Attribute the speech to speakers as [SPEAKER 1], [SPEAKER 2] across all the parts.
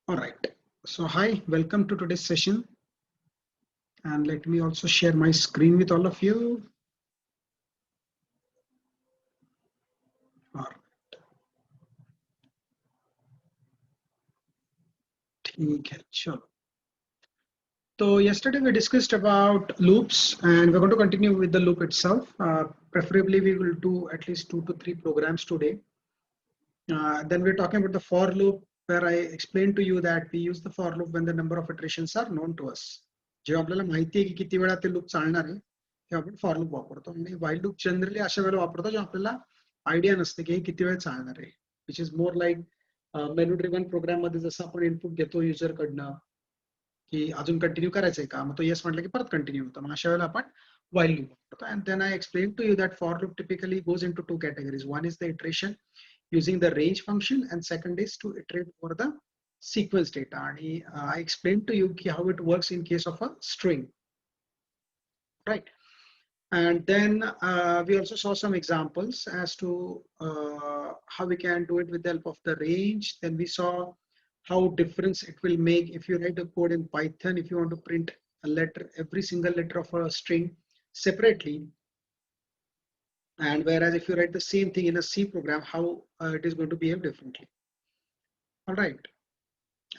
[SPEAKER 1] All right. So hi, welcome to today's session. And let me also share my screen with all of you. All right. ठीक है, चलो. So yesterday we discussed about loops and we're going to continue with the loop itself. Preferably we will do at least 2 to 3 programs today. Then we're talking about the for loop where I explained to you that we use the for loop when the number of iterations are known to us. जेव्हा आपल्याला माहिती आहे की किती वेळा ते loop चालणार आहे तेव्हा आपण फॉर लूप वापरतो आणि व्हाईल लूप जनरली अशा वेळेला वापरतो जेव्हा आपल्याला आयडिया नसते की हे किती वेळ चालणार आहे which is more like menu driven program मध्ये जसं आपण इनपुट घेतो युजर कडनं की अजून कंटिन्यू करायचंय का मग तो येस म्हटलं की परत कंटिन्यू होतं मग अशा वेळेला आपण व्हाईल लूप वापरतो and then I explain to you that for loop typically goes into 2 categories. One is the iteration using the range function and second is to iterate over the sequence data. And I explained to you how it works in case of a string, right? And then we also saw some examples as to how we can do it with the help of the range. Then we saw how difference it will make if you write a code in Python, if you want to print a letter, every single letter of a string separately. And whereas if you write the same thing in a C program, how it is going to behave differently. All right.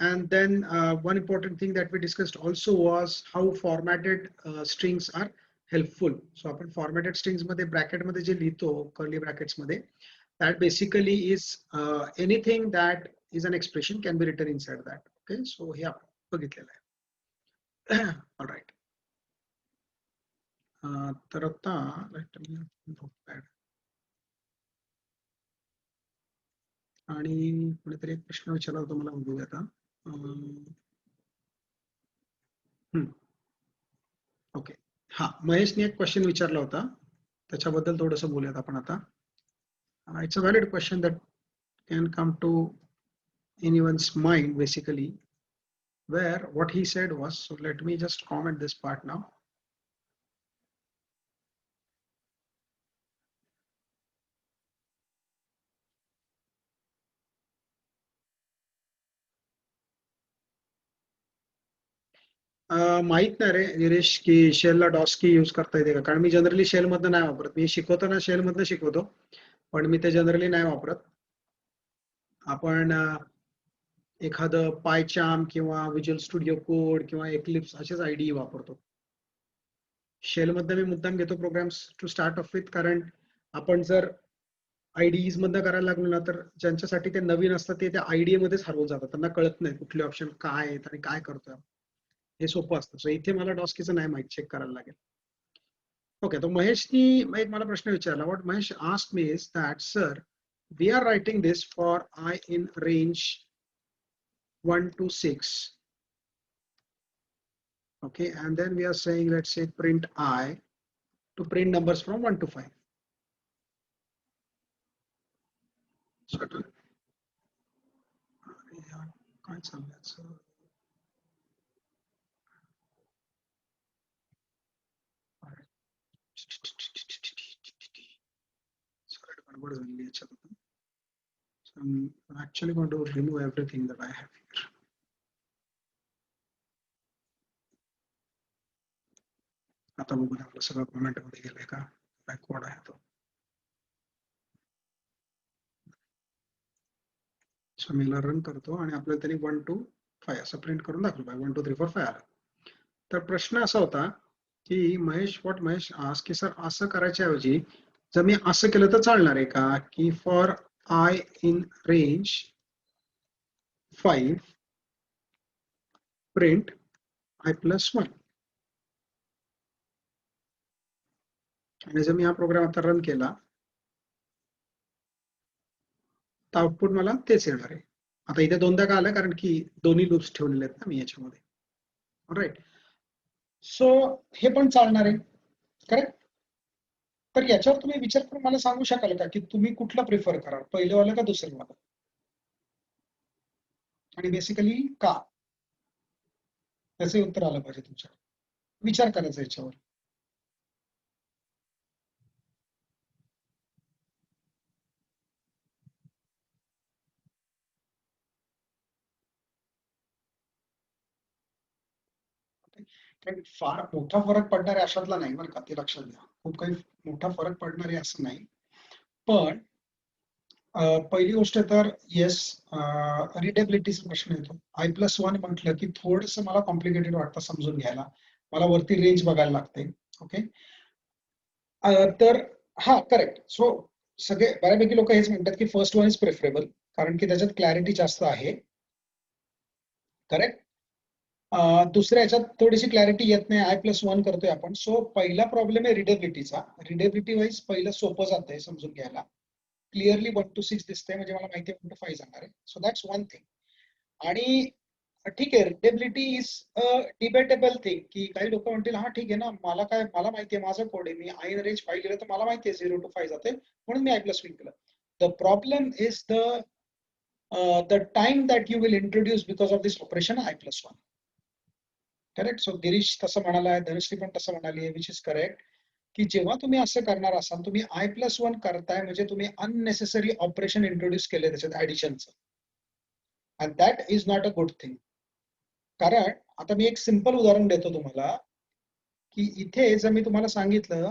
[SPEAKER 1] And then one important thing that we discussed also was how formatted strings are helpful. So आपण formatted strings मध्ये bracket मध्ये जे लिहितो curly brackets मध्ये, that basically is anything that is an expression can be written inside that. Okay, so हे आपण बघितलेलं आहे. All right. तर आता let me notepad. आणि कोणीतरी एक प्रश्न विचारला होता मला बघूया आता. ओके. हा, महेशने एक क्वेश्चन विचारला होता त्याच्याबद्दल थोडंसं बोलूयात आपण आता. It's a valid question that can come to anyone's mind basically, where what he said was, so let me just comment this part now. माहित नाही रे निरेश की शेलला डॉस की यूज करता येते का, कारण मी जनरली शेल मधनं नाही वापरत. मी शिकवताना शेल मधनं शिकवतो पण मी ते जनरली नाही वापरत. आपण एखादं पायचार्म किंवा विज्युअल स्टुडिओ कोड किंवा एक्लिप्स असेच आयडी वापरतो. शेल मध्ये मी मुद्दाम घेतो programs to start off with, कारण आपण जर आयडीज मधनं करायला लागलो ना तर ज्यांच्यासाठी ते नवीन असतात ते त्या आयडीए मध्येच हरवून जातात, त्यांना कळत नाही कुठले ऑप्शन काय आहेत आणि काय करतोय. हे सोपं असतं. सो इथे मला डॉस्कीचं नाही माहिती, चेक करायला लागेल. ओके, तो महेशनी एक मला प्रश्न विचारला. What Mahesh asked me is that sir we are writing this for i in range 1 to 6. Okay, and then we are saying let's say print I to print numbers from 1 to 5. So काय चाललंय So I'm actually going to remove everything that I have here. आता बघूया आपलं सगळं comment मध्ये गेलंय का, backward आहे तो. सो मी रन करतो आणि आपल्याला त्यांनी 1 to 5 असं प्रिंट करून दाखवलं पाहिजे. 1 2 3 4 5 आलं. तर प्रश्न असा होता की महेश आस्क की सर असं करायच्या ऐवजी जर मी असं केलं तर चालणार आहे का, की for i in range 5 print I plus 1. आणि जर मी हा प्रोग्राम आता रन केला तर आउटपुट मला तेच येणार आहे. आता इथे दोनदा का आलं, कारण की दोन्ही लूप्स ठेवलेले आहेत ना मी याच्यामध्ये. राईट. सो हे पण चालणार आहे, करेक्ट. तर याच्यावर तुम्ही विचार करून मला सांगू शकाल का की तुम्ही कुठलं प्रिफर कराल, पहिलं वाला का दुसरं वाला, आणि बेसिकली का, त्याचे उत्तर आलं पाहिजे तुमच्या. विचार करायचा याच्यावर. कारण फार मोठा फरक पडणार आहे अशातला नाही बरं का, ते लक्षात घ्या. खूप काही मोठा फरक पडणार आहे असं नाही. पण पहिली गोष्ट तर येस, रिडेबिलिटीचा प्रश्न येतो. I+1 म्हटलं की थोडंसं मला कॉम्प्लिकेटेड वाटतं समजून घ्यायला. मला वरती रेंज बघायला लागते. ओके, तर हा करेक्ट. सो सगळे बऱ्यापैकी लोक हेच म्हणतात की फर्स्ट वन इज प्रेफरेबल, कारण की त्याच्यात क्लॅरिटी जास्त आहे. करेक्ट. दुसऱ्या ह्याच्यात थोडीशी क्लॅरिटी येत नाही, I+1 करतोय आपण. सो पहिला प्रॉब्लेम आहे रिडेबिलिटीचा. रिडेबिलिटी वाईज पहिलं सोपं जातंय समजून घ्यायला. क्लिअरली 1 to 6 दिसतंय, म्हणजे मला माहिती आहे 1 to 5 जाणार आहे. So that's one thing. आणि ठीक आहे, readability is a debatable thing, की काही लोक म्हणतील हा ठीक आहे ना, मला माहिती आहे, माझं कोड आहे, मी आय रेंज फाईल केलं तर मला माहिती आहे 0 to 5 जाते, म्हणून मी I+1 केलं. The problem is the time that you will introduce because of this operation I+1. Correct. So Girish तसं म्हणाला, धनश्री पण तसं म्हणाली, विच इज करेक्ट, की जेव्हा तुम्ही असं करणार असाल, तुम्ही I+1 करताय म्हणजे तुम्ही अननेसेसरी ऑपरेशन इंट्रोड्यूस केले त्याच्यात ऍडिशनचं, and that is not a good thing. कारण आता मी एक सिंपल उदाहरण देतो तुम्हाला, की इथे जर मी तुम्हाला सांगितलं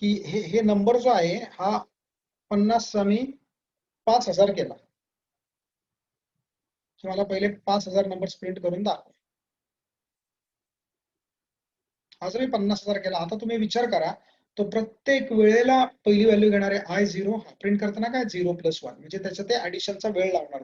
[SPEAKER 1] की हे नंबर जो आहे हा 50चा मी 5000 केला, की मला पहिले 5000 नंबर प्रिंट करून दाखव. हा जर मी 50,000 केला, आता तुम्ही विचार करा, तो प्रत्येक वेळेला पहिली व्हॅल्यू घेणारे I0 प्रिंट करताना काय 0+1, म्हणजे त्याच्या ते ऍडिशनचा वेळ लावणार.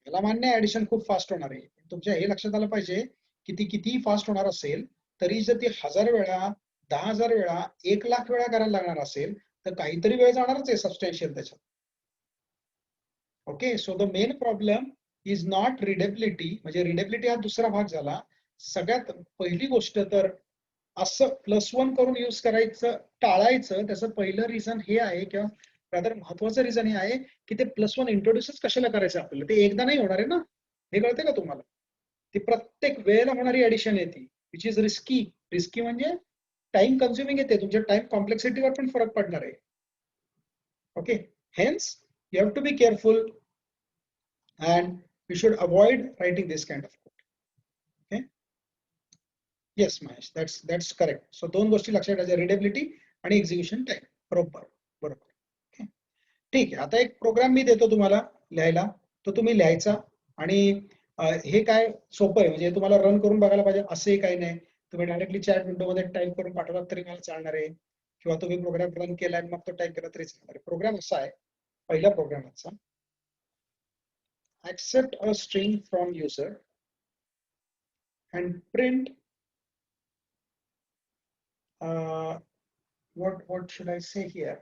[SPEAKER 1] मला मान्य आहे ऍडिशन खूप फास्ट होणार आहे, तुमच्या हे लक्षात आलं पाहिजे की ती कितीही फास्ट होणार असेल तरी जर ती 1000 वेळा 10,000 वेळा 1,00,000 वेळा करायला लागणार असेल तर काहीतरी वेळ जाणारच आहे सबस्टॅन्शियल त्याच्यात. Okay, so the main problem is not readability, म्हणजे रिडेबिलिटी हा दुसरा भाग झाला. सगळ्यात पहिली गोष्ट तर असं +1 करून यूज करायचं टाळायचं, त्याचं पहिलं रिझन हे आहे, किंवा रादर महत्वाचं रिझन हे आहे की ते +1 इंट्रोड्यूसच कशाला करायचं आपल्याला, ते एकदा नाही होणार आहे ना, हे कळते का तुम्हाला? ती प्रत्येक वेळेला होणारी ऍडिशन आहे ती, विच इज रिस्की. रिस्की म्हणजे टाइम कन्झ्युमिंग येते, तुमच्या टाइम कॉम्प्लेक्सिटीवर पण फरक पडणार आहे. Okay, hence you have to be careful and we should avoid writing this kind of code. Okay, yes Mahesh, that's correct. So दोन गोष्टी लक्षात ठेवायच्या, रिडेबिलिटी आणि एक्झिक्युशन टाइम. बरोबर. Okay, ठीक आहे. आता एक प्रोग्राम मी देतो तुम्हाला लिहायला, तो तुम्ही लिहायचा, आणि हे काय सोपं आहे, म्हणजे तुम्हाला रन करून बघायला पाहिजे असंही काही नाही. तुम्ही डायरेक्टली चॅट विंडो मध्ये टाईप करून पाठवलात तरी मला चालणार आहे, किंवा तुम्ही प्रोग्राम रन केला आणि मग तो टाईप केला तरी चालणार आहे. प्रोग्राम असा आहे, पहिल्या प्रोग्रामचा, accept a string from user and print what should I say here?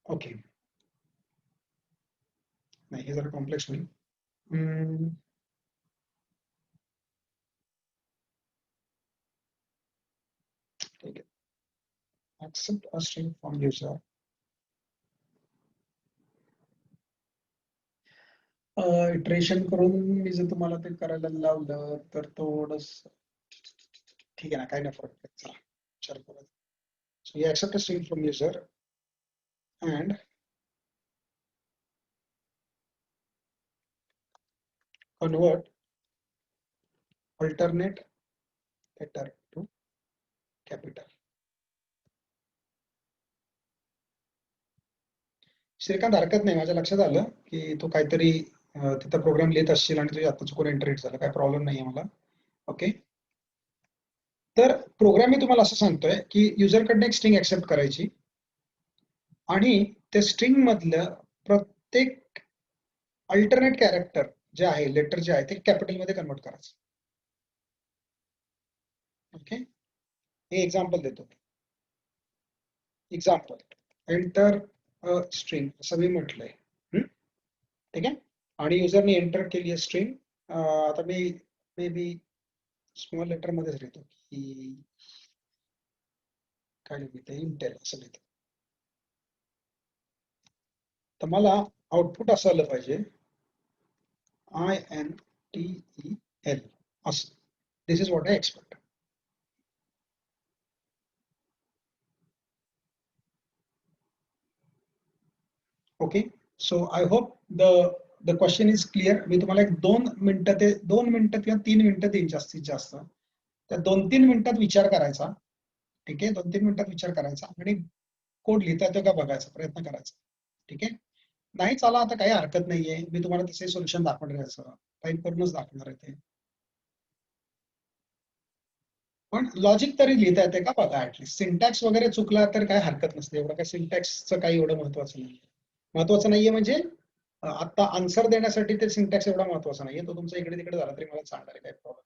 [SPEAKER 1] Okay, नाही हे जरा कॉम्प्लेक्स होईल. ठीक आहे, accept a string from user. Iteration करून मी जर तुम्हाला ते करायला लावलं तर थोडस ठीक आहे ना, काही नाही फरक पडत. चला विचार करू. So you accept a string from user and convert alternate letter to capital. Shrikant हरकत नाही, माझ्या लक्षात आलं की तू काहीतरी तिथं प्रोग्राम लिहित असशील आणि तुझ्या आता चुकून एंटर झालं, काही प्रॉब्लेम नाही आहे मला. ओके, तर प्रोग्राम मी तुम्हाला असं सांगतोय की युजरकडनं एक स्ट्रिंग ऍक्सेप्ट करायची आणि त्या स्ट्रिंग मधलं प्रत्येक अल्टरनेट कॅरेक्टर जे आहे, लेटर जे आहे, ते कॅपिटल मध्ये कन्वर्ट करायचं. ओके, हे एक्झाम्पल देतो. एक्झाम्पल एंटर स्ट्रिंग असं मी म्हटलंय, ठीक आहे, आणि युजरने एंटर केली आहे स्ट्रिंग. आता मी मे बी स्मॉल लेटर मध्येच लिहितो की काय लिहितो, इंटेल असं लिहितो. तर मला आउटपुट असं आलं पाहिजे INTEL असं. This is what I expect. Okay, so I hope the the question is clear. मी तुम्हाला एक 2 मिनिटं किंवा 3 मिनिटं देईन जास्तीत जास्त. त्या 2-3 मिनिटात विचार करायचा. ठीक आहे, 2-3 मिनिटात विचार करायचा आणि कोड लिहिता येतो का बघायचा प्रयत्न करायचा. ठीक आहे, नाही चाला आता काही हरकत नाहीये. मी तुम्हाला तसे सोल्युशन दाखवणार आहे, असं टाईप करूनच दाखवणार आहे ते. पण लॉजिक तरी लिहिता येते का बघा. ऍटलीस्ट सिंटॅक्स वगैरे चुकला तर काय हरकत नसते. एवढं काय सिंटॅक्सचं काही एवढं महत्वाचं नाही. महत्वाचं नाहीये म्हणजे आता आन्सर देण्यासाठी ते सिंटॅक्स एवढा महत्वाचा नाहीये. तो तुमचा इकडे तिकडे झाला तरी मला चालणार आहे, काही प्रॉब्लेम.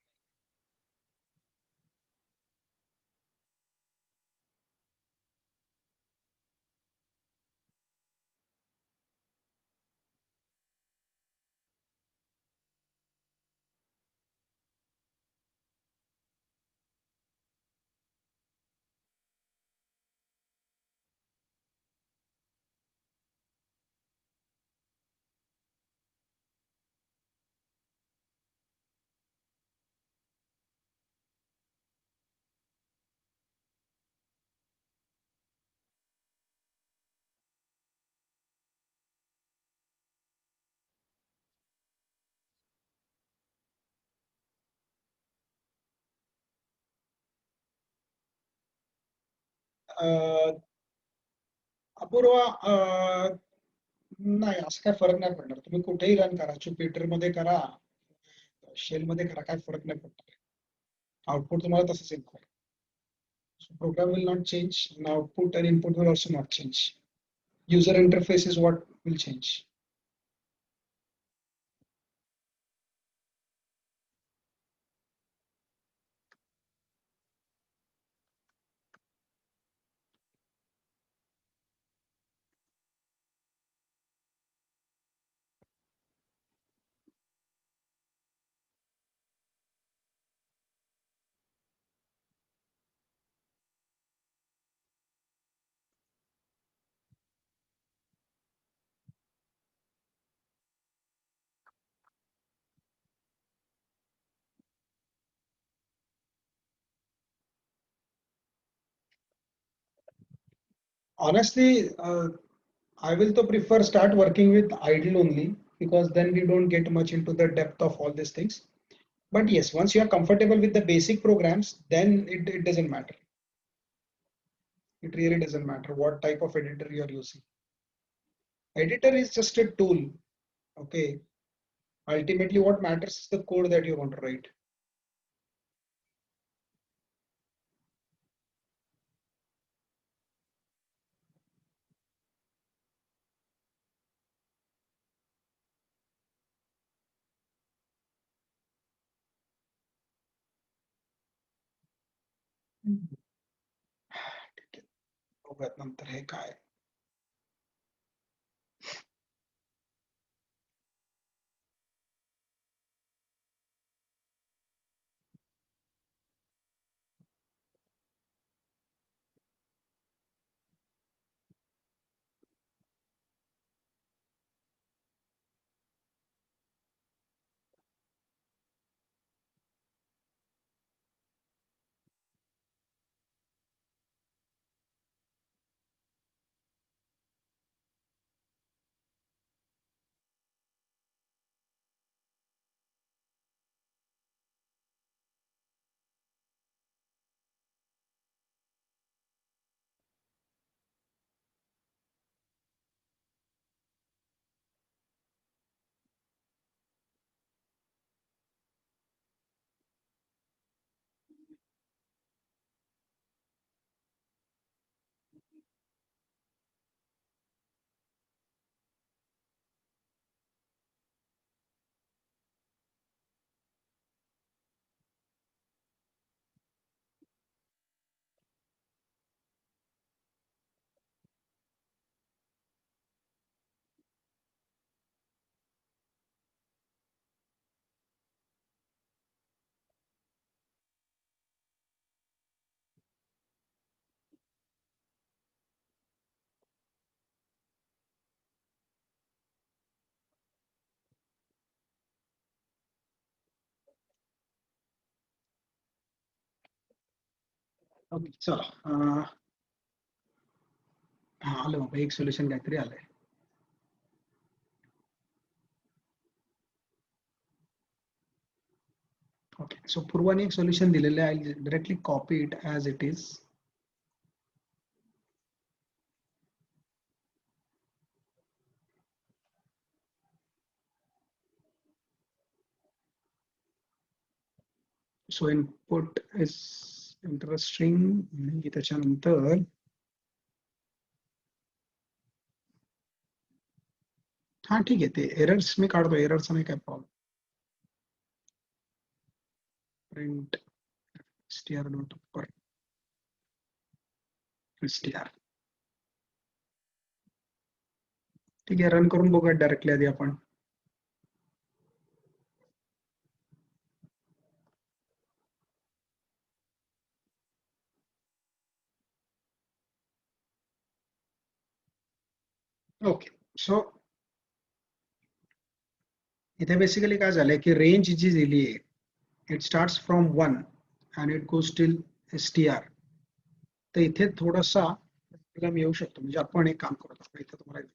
[SPEAKER 1] अपूर्वा, नाही असं काय फरक नाही पडणार. तुम्ही कुठेही रन करा, ज्युपिटर मध्ये करा, शेल मध्ये करा, काय फरक नाही पडणार. आउटपुट तुम्हाला तसंच येईल. So program will not change, and output and input will also not change. User interface is what will change. Honestly, I will to prefer start working with idle only, because then we don't get much into the depth of all these things. But yes, once you are comfortable with the basic programs, then it doesn't matter. It really doesn't matter what type of editor you are using. Editor is just a tool. Okay. Ultimately, what matters is the code that you want to write. बघूयात नंतर हे काय. Okay, चला. आलं बाबा, एक solution काहीतरी आलंय. ओके, सो पूर्वाने एक सोल्युशन दिलेले आहे. I directly copy it as it is. So input is interesting. आणि त्याच्यानंतर हा ठीक आहे, ते एरर्स मी काढतो, एरर्सचा नाही काय प्रॉब्लेम. प्रिंट str डॉट अपर str. ठीक आहे, रन करून बघूया डायरेक्टली आधी आपण. ओके, सो इथे बेसिकली काय झालंय की रेंज जी दिली आहे इट स्टार्ट्स फ्रॉम 1 आणि इट गोज टिल str. तर इथे थोडासा प्रॉब्लेम येऊ शकतो. म्हणजे आपण एक काम करत आपण इथे तुम्हाला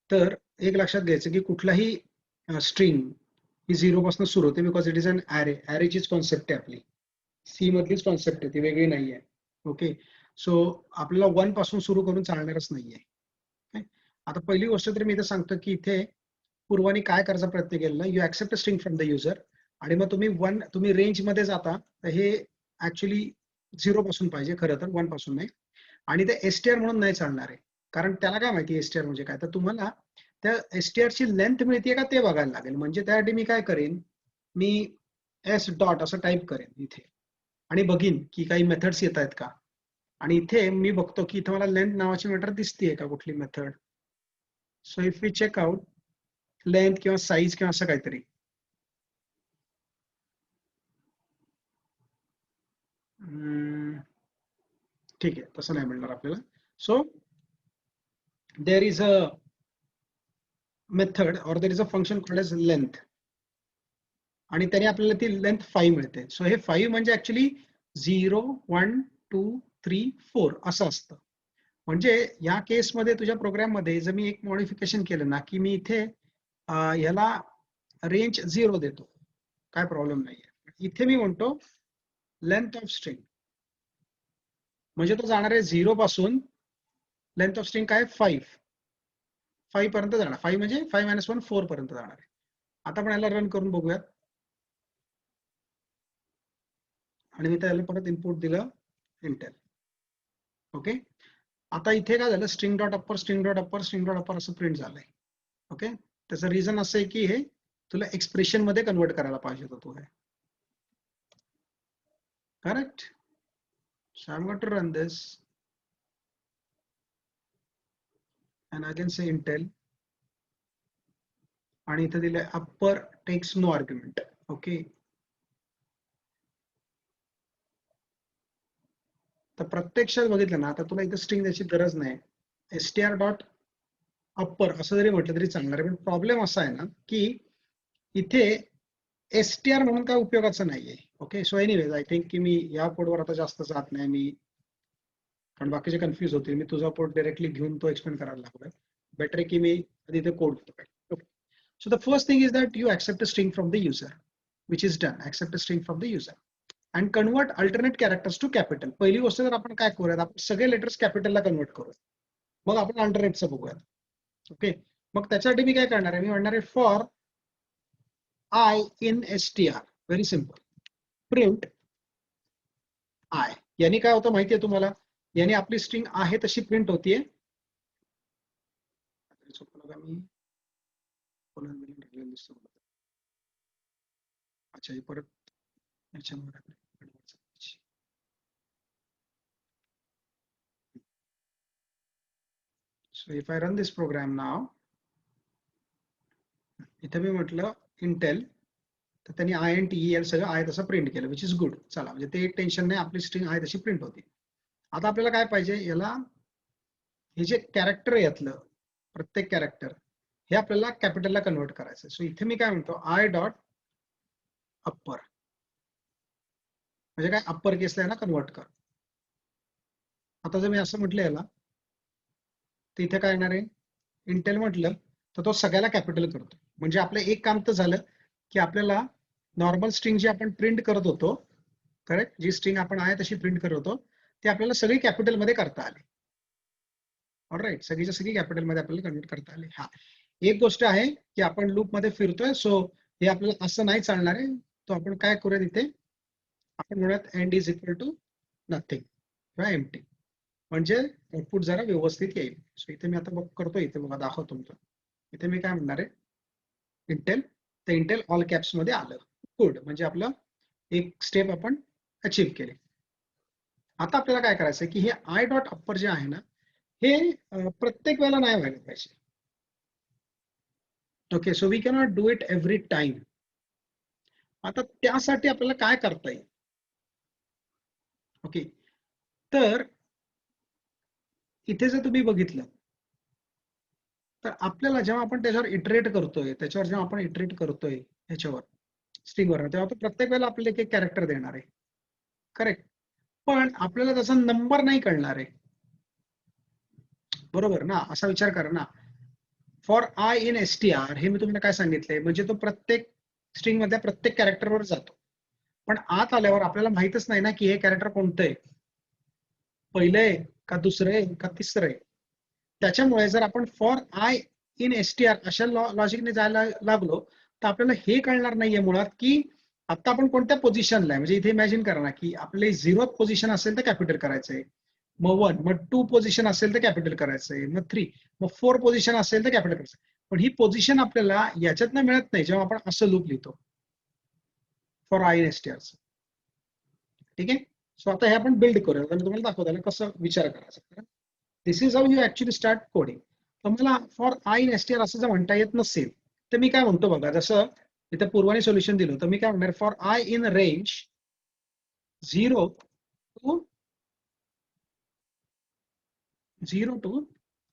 [SPEAKER 1] तर एक लक्षात घ्यायचं की कुठलाही स्ट्रिंग ही 0 पासून सुरू होते because it is an array. ॲरेचीच कॉन्सेप्ट आहे आपली, सी मधलीच कॉन्सेप्ट आहे, ती वेगळी नाही आहे. ओके, सो आपल्याला 1 पासून सुरू करून चालणारच नाहीये. आता पहिली गोष्ट तर मी इथे सांगतो की इथे पूर्वाने काय करायचा प्रयत्न केलेला, you accept string from the user आणि मग तुम्ही रेंज मध्ये जाता तर हे ऍक्च्युली 0 पासून पाहिजे खरं तर, 1 पासून नाही. आणि ते एसटीआर म्हणून नाही चालणार आहे, कारण त्याला काय माहिती एसटीआर म्हणजे काय. तर तुम्हाला त्या एसटीआर ची लेंथ मिळते का ते बघायला लागेल. म्हणजे त्यासाठी मी काय करेन, मी एस डॉट असं टाईप करेन इथे आणि बघीन की काही मेथड्स येत आहेत का. आणि इथे मी बघतो की इथे मला लेंथ नावाची मेथड दिसतीये का कुठली method. So if we check out length किंवा साईज किंवा असं काहीतरी. ठीक आहे, तसं नाही मिळणार आपल्याला. So there is a method or there is a function called as length आणि त्याने आपल्याला ती लेंथ 5 मिळते. सो हे 5 म्हणजे ऍक्च्युली 0 1 2 3 4 असं असतं. म्हणजे या केसमध्ये तुझ्या प्रोग्राममध्ये जर मी एक मॉडिफिकेशन केलं ना की मी इथे ह्याला रेंज 0 देतो, काय प्रॉब्लेम नाहीये. इथे मी म्हणतो लेंथ ऑफ स्ट्रिंग, म्हणजे तो जाणार आहे 0 पासून लेंथ ऑफ स्ट्रिंग काय 5 पर्यंत जाणार. 5 म्हणजे 5 - 1 4 पर्यंत जाणार आहे. आता आपण याला रन करून बघूयात आणि मी त्याला परत इनपुट दिलं इंटेल. ओके, आता इथे काय झालं, string dot upper string dot upper string dot upper असं प्रिंट झालंय. ओके, त्याचं रिझन असं आहे की हे तुला एक्सप्रेशन मध्ये कन्वर्ट करायला पाहिजे होतं. तू हे correct. So I'm going to run this and I can say Intel आणि इथे दिलंय upper takes no argument. Okay, तर प्रत्यक्षात बघितलं ना, आता तुला इथे स्ट्रिंग द्यायची गरज नाही. str डॉट अप्पर असं जरी म्हटलं तरी चालणार आहे. पण प्रॉब्लेम असा आहे ना की इथे str म्हणून काय उपयोगाचं नाहीये. Okay, so anyways I think की मी या कोडवर आता जास्त जात नाही मी, कारण बाकीचे कन्फ्युज होतील. मी तुझा कोड डायरेक्टली घेऊन तो एक्सप्लेन करायला लागलोय. बेटर आहे की मी आधी ते कोड घेतो. Okay, so the first thing is that you accept a string from the user, which is done. Accept a string from the user and convert alternate characters to capital. पहिली गोष्ट तर आपण काय करूयात, आपण सगळे लेटर्स कॅपिटलला कन्वर्ट करूयात, मग आपण अल्टरनेटचं बघूयात. ओके, मग त्याच्यासाठी मी काय करणार आहे, मी म्हणणार आहे for i in str. Very simple, print I. याने काय होतं माहितीये तुम्हाला, याने आपली स्ट्रिंग आहे तशी प्रिंट होतीये. अच्छा, हे परत याच्यामध्ये so if I run this program now, इथे मी म्हटलं इंटेल तर त्यांनी INTEL सगळं आहे तसं प्रिंट केलं, विच इज गुड. चला, म्हणजे ते एक टेन्शन नाही, आपली स्ट्रिंग आहे तशी प्रिंट होती. आता आपल्याला काय पाहिजे, याला हे जे कॅरेक्टर आहे यातलं प्रत्येक कॅरेक्टर हे आपल्याला कॅपिटलला कन्वर्ट करायचं. सो इथे मी काय म्हणतो आय डॉट अप्पर, म्हणजे काय अप्पर केसला आहे ना कन्वर्ट कर. आता जर मी असं म्हटलं याला तर इथे काय येणार आहे, इंटेल म्हटलं तर तो सगळ्याला कॅपिटल करतो. म्हणजे आपलं एक काम तर झालं की आपल्याला नॉर्मल स्ट्रिंग जी आपण प्रिंट करत होतो, करेक्ट, जी स्ट्रिंग आपण आहे तशी प्रिंट करत होतो, ती आपल्याला सगळी कॅपिटलमध्ये करता आली. ऑलराईट, सगळीच्या सगळी कॅपिटलमध्ये आपल्याला कन्वर्ट करता आली. हा एक गोष्ट आहे की आपण लूप मध्ये फिरतोय, सो हे आपल्याला असं नाही चालणार आहे. तो आपण काय करूया, तिथे आपण म्हणूयात end is equal to nothing किंवा एम्प्टी, म्हणजे आउटपुट जरा व्यवस्थित येईल. सो इथे मी आता बघ करतो, इथे बघा दाखवतो तुमचं. इथे मी काय म्हणणार आहे, इंटेल, तर इंटेल ऑल कॅप्स मध्ये आलं. गुड, म्हणजे आपलं एक स्टेप आपण अचीव्ह केले. आता आपल्याला काय करायचं आहे की हे आय डॉट अप्पर जे आहे ना, हे प्रत्येक वेळेला नाही व्हायला पाहिजे. Okay, so we cannot do it every time. आता त्यासाठी आपल्याला काय करता येईल? ओके, तर इथे जर तुम्ही बघितलं तर आपल्याला जेव्हा आपण त्याच्यावर इटरेट करतोय, जेव्हा आपण इटरेट करतोय ह्याच्यावर स्ट्रिंगवर, तेव्हा तो प्रत्येक वेळेला आपल्याला एक कॅरेक्टर देणार आहे, करेक्ट. पण आपल्याला त्याचा नंबर नाही कळणार आहे, बरोबर ना? असा विचार करा ना, फॉर आय इन एसटीआर हे मी तुम्हाला काय सांगितलंय, म्हणजे तो प्रत्येक स्ट्रिंग मधल्या प्रत्येक कॅरेक्टरवर जातो. पण आत आल्यावर आपल्याला माहितच नाही ना की हे कॅरेक्टर कोणतं आहे, पहिलं आहे का दुसरं आहे का तिसरं आहे. त्याच्यामुळे जर आपण फॉर आय इन एसटीआर अशा लॉजिकने जायला लागलो तर आपल्याला हे कळणार नाहीये मुळात की आता आपण कोणत्या पोझिशनला आहे. म्हणजे इथे इमॅजिन करा ना की आपले 0th पोझिशन असेल तर कॅपिटल करायचंय, मग 1, मग 2 पोझिशन असेल तर कॅपिटल करायचंय, मग 3, मग 4 पोझिशन असेल तर कॅपिटल करायचं. पण ही पोझिशन आपल्याला याच्यातनं मिळत नाही जेव्हा आपण असं लूप लिहितो फॉर आय इन एसटीआर. ठीक आहे, सो आता हे आपण बिल्ड करूया. मी तुम्हाला दाखवतो कसं विचार करायचा. This is how you actually start coding. तर मला फॉर आय इन एसटीआर असं जर म्हणता येत नसेल तर मी काय म्हणतो बघा, जसं इथे पूर्वाने सोल्युशन दिलं तर मी काय म्हणणार, for i in range 0 to